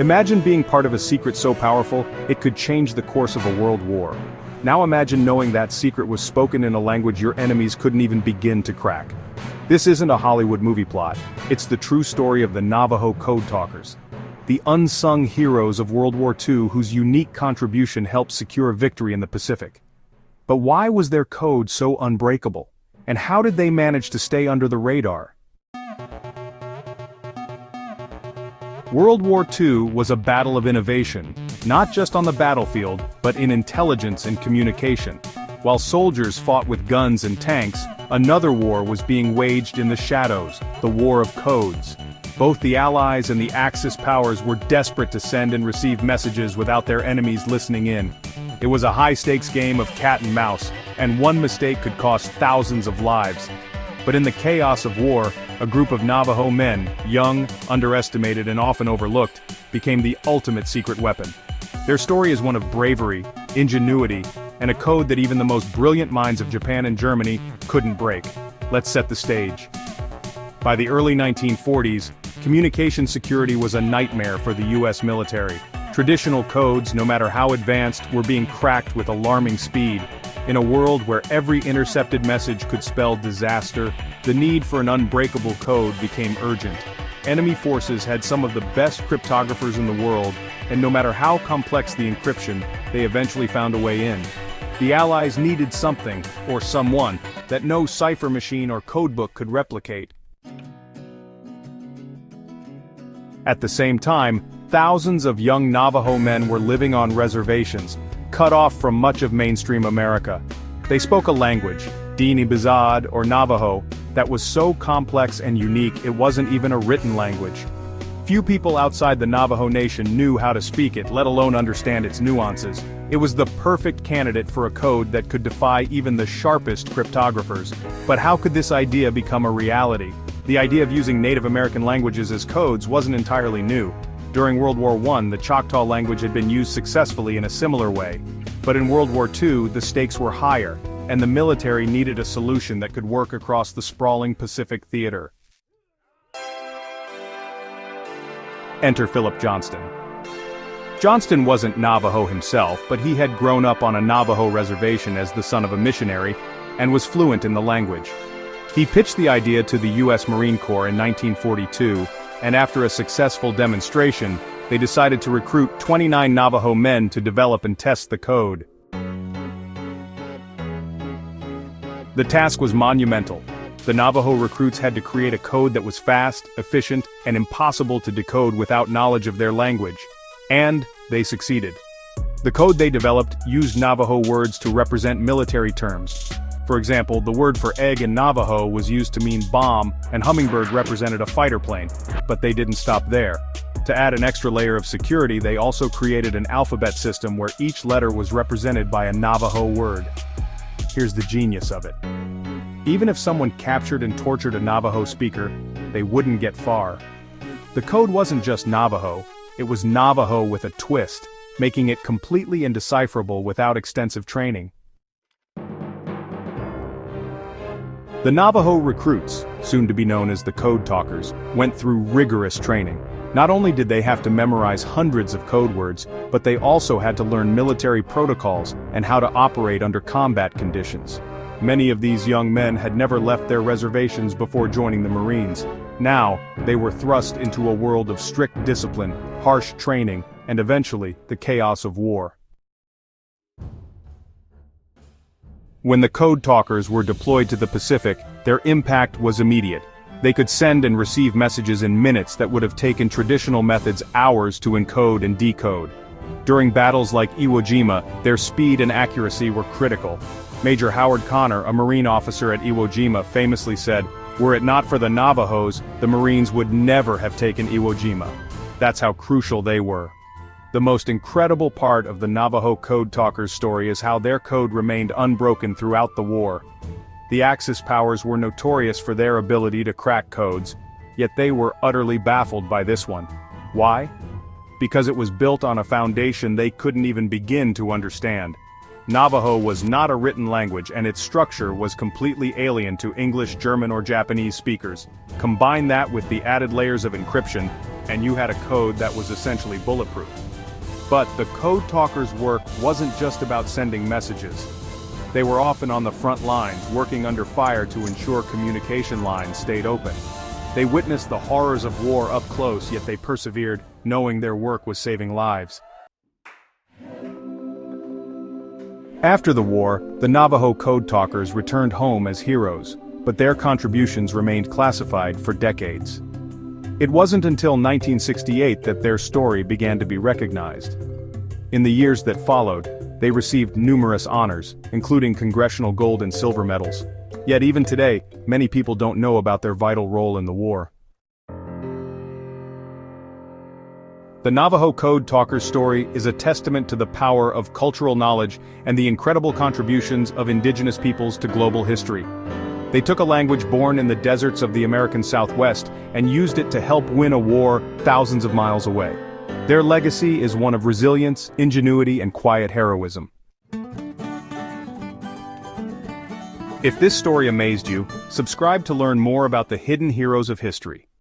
Imagine being part of a secret so powerful, it could change the course of a world war. Now imagine knowing that secret was spoken in a language your enemies couldn't even begin to crack. This isn't a Hollywood movie plot, it's the true story of the Navajo Code Talkers. The unsung heroes of World War II whose unique contribution helped secure victory in the Pacific. But why was their code so unbreakable? And how did they manage to stay under the radar? World War II was a battle of innovation, not just on the battlefield, but in intelligence and communication. While soldiers fought with guns and tanks, another war was being waged in the shadows, the War of Codes. Both the Allies and the Axis powers were desperate to send and receive messages without their enemies listening in. It was a high-stakes game of cat and mouse, and one mistake could cost thousands of lives. But in the chaos of war, a group of Navajo men, young, underestimated and often overlooked, became the ultimate secret weapon. Their story is one of bravery, ingenuity, and a code that even the most brilliant minds of Japan and Germany couldn't break. Let's set the stage. By the early 1940s, communication security was a nightmare for the US military. Traditional codes, no matter how advanced, were being cracked with alarming speed. In a world where every intercepted message could spell disaster, the need for an unbreakable code became urgent. Enemy forces had some of the best cryptographers in the world, and no matter how complex the encryption, they eventually found a way in. The Allies needed something, or someone, that no cipher machine or codebook could replicate. At the same time, thousands of young Navajo men were living on reservations, cut off from much of mainstream America. They spoke a language, Diné-Bizad or Navajo, that was so complex and unique it wasn't even a written language. Few people outside the Navajo Nation knew how to speak it, let alone understand its nuances. It was the perfect candidate for a code that could defy even the sharpest cryptographers. But how could this idea become a reality? The idea of using Native American languages as codes wasn't entirely new. During World War I, the Choctaw language had been used successfully in a similar way. But in World War II, the stakes were higher, and the military needed a solution that could work across the sprawling Pacific theater. Enter Philip Johnston. Johnston wasn't Navajo himself, but he had grown up on a Navajo reservation as the son of a missionary, and was fluent in the language. He pitched the idea to the U.S. Marine Corps in 1942, and after a successful demonstration, they decided to recruit 29 Navajo men to develop and test the code. The task was monumental. The Navajo recruits had to create a code that was fast, efficient, and impossible to decode without knowledge of their language. And they succeeded. The code they developed used Navajo words to represent military terms. For example, the word for egg in Navajo was used to mean bomb, and hummingbird represented a fighter plane. But they didn't stop there. To add an extra layer of security, they also created an alphabet system where each letter was represented by a Navajo word. Here's the genius of it. Even if someone captured and tortured a Navajo speaker, they wouldn't get far. The code wasn't just Navajo, it was Navajo with a twist, making it completely indecipherable without extensive training. The Navajo recruits, soon to be known as the Code Talkers, went through rigorous training. Not only did they have to memorize hundreds of code words, but they also had to learn military protocols and how to operate under combat conditions. Many of these young men had never left their reservations before joining the Marines. Now, they were thrust into a world of strict discipline, harsh training, and eventually, the chaos of war. When the Code Talkers were deployed to the Pacific, their impact was immediate. They could send and receive messages in minutes that would have taken traditional methods hours to encode and decode. During battles like Iwo Jima, their speed and accuracy were critical. Major Howard Connor, a Marine officer at Iwo Jima, famously said, "Were it not for the Navajos, the Marines would never have taken Iwo Jima." That's how crucial they were. The most incredible part of the Navajo Code Talkers story is how their code remained unbroken throughout the war. The Axis powers were notorious for their ability to crack codes, yet they were utterly baffled by this one. Why? Because it was built on a foundation they couldn't even begin to understand. Navajo was not a written language and its structure was completely alien to English, German or Japanese speakers. Combine that with the added layers of encryption, and you had a code that was essentially bulletproof. But the Code Talkers' work wasn't just about sending messages. They were often on the front lines, working under fire to ensure communication lines stayed open. They witnessed the horrors of war up close, yet they persevered, knowing their work was saving lives. After the war, the Navajo Code Talkers returned home as heroes, but their contributions remained classified for decades. It wasn't until 1968 that their story began to be recognized. In the years that followed, they received numerous honors, including congressional gold and silver medals. Yet even today, many people don't know about their vital role in the war. The Navajo Code Talkers story is a testament to the power of cultural knowledge and the incredible contributions of indigenous peoples to global history. They took a language born in the deserts of the American Southwest and used it to help win a war thousands of miles away. Their legacy is one of resilience, ingenuity, and quiet heroism. If this story amazed you, subscribe to learn more about the hidden heroes of history.